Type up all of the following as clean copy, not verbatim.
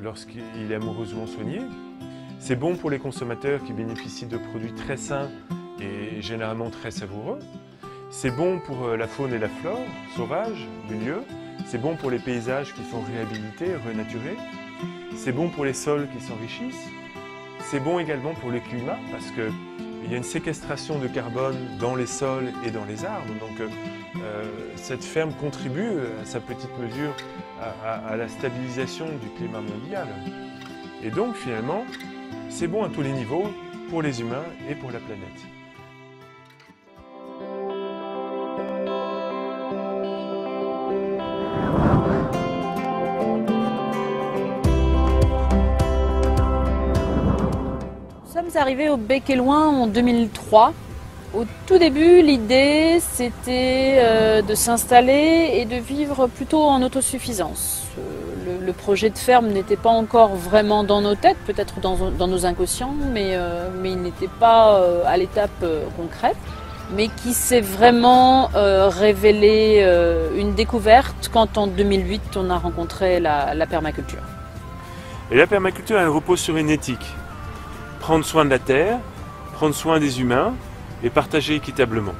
lorsqu'il est amoureusement soigné. C'est bon pour les consommateurs qui bénéficient de produits très sains et généralement très savoureux. C'est bon pour la faune et la flore sauvage du lieu. C'est bon pour les paysages qui sont réhabilités, renaturés. C'est bon pour les sols qui s'enrichissent. C'est bon également pour le climat parce qu'il y a une séquestration de carbone dans les sols et dans les arbres. Donc cette ferme contribue à sa petite mesure à la stabilisation du climat mondial. Et donc finalement, c'est bon à tous les niveaux pour les humains et pour la planète. Nous sommes arrivés au Bec et Loing en 2003. Au tout début, l'idée c'était de s'installer et de vivre plutôt en autosuffisance. Le projet de ferme n'était pas encore vraiment dans nos têtes, peut-être dans nos inconscients, mais il n'était pas à l'étape concrète, mais qui s'est vraiment révélé une découverte quand en 2008 on a rencontré la permaculture. Et la permaculture, elle repose sur une éthique. Prendre soin de la terre, prendre soin des humains et partager équitablement.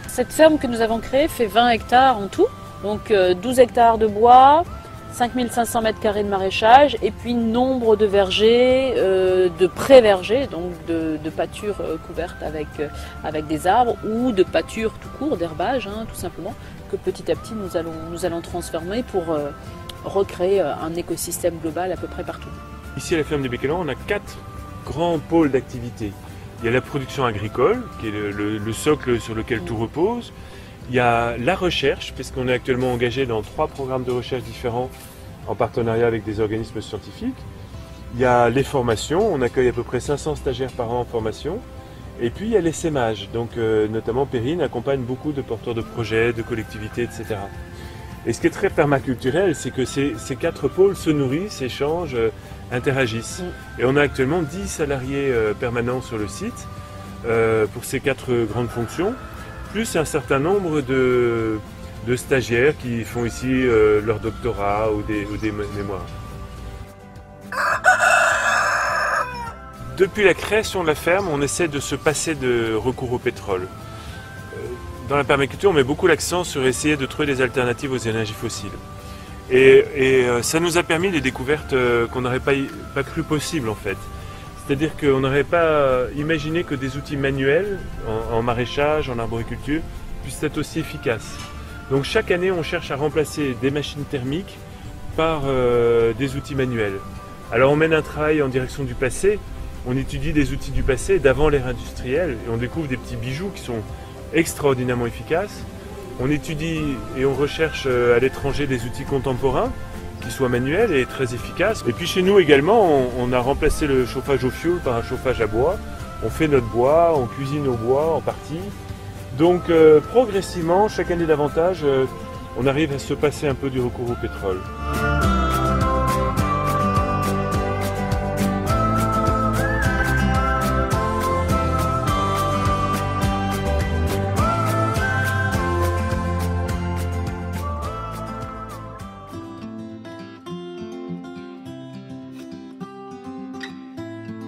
Cette ferme que nous avons créée fait 20 hectares en tout, donc 12 hectares de bois, 5500 m² de maraîchage et puis nombre de vergers, de pré-vergers, donc de pâtures couvertes avec des arbres ou de pâtures tout court, d'herbage tout simplement, que petit à petit nous allons transformer pour recréer un écosystème global à peu près partout. Ici à la ferme des Bec et Loing, on a 4 grands pôles d'activité. Il y a la production agricole, qui est le socle sur lequel tout repose. Il y a la recherche, puisqu'on est actuellement engagé dans 3 programmes de recherche différents en partenariat avec des organismes scientifiques. Il y a les formations, on accueille à peu près 500 stagiaires par an en formation. Et puis il y a l'essaimage, donc notamment Perrine accompagne beaucoup de porteurs de projets, de collectivités, etc. Et ce qui est très permaculturel, c'est que ces 4 pôles se nourrissent, échangent, interagissent. Et on a actuellement 10 salariés permanents sur le site pour ces 4 grandes fonctions, plus un certain nombre de stagiaires qui font ici leur doctorat ou des mémoires. Depuis la création de la ferme, on essaie de se passer de recours au pétrole. Dans la permaculture, on met beaucoup l'accent sur essayer de trouver des alternatives aux énergies fossiles. Et ça nous a permis des découvertes qu'on n'aurait pas cru possibles en fait. C'est-à-dire qu'on n'aurait pas imaginé que des outils manuels en maraîchage, en arboriculture, puissent être aussi efficaces. Donc chaque année, on cherche à remplacer des machines thermiques par des outils manuels. Alors on mène un travail en direction du passé, on étudie des outils du passé, d'avant l'ère industrielle, et on découvre des petits bijoux qui sont extraordinairement efficaces. On étudie et on recherche à l'étranger des outils contemporains qui soient manuels et très efficaces. Et puis chez nous également, on a remplacé le chauffage au fioul par un chauffage à bois. On fait notre bois, on cuisine au bois en partie. Donc progressivement, chaque année davantage, on arrive à se passer un peu du recours au pétrole.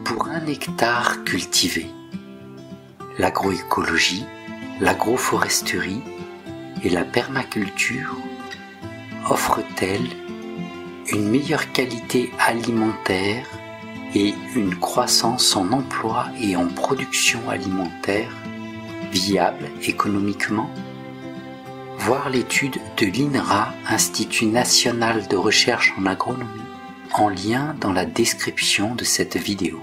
Pour 1 hectare cultivé, l'agroécologie, l'agroforesterie et la permaculture offrent-elles une meilleure qualité alimentaire et une croissance en emploi et en production alimentaire viable économiquement? Voir l'étude de l'INRA, Institut National de Recherche en Agronomie, en lien dans la description de cette vidéo.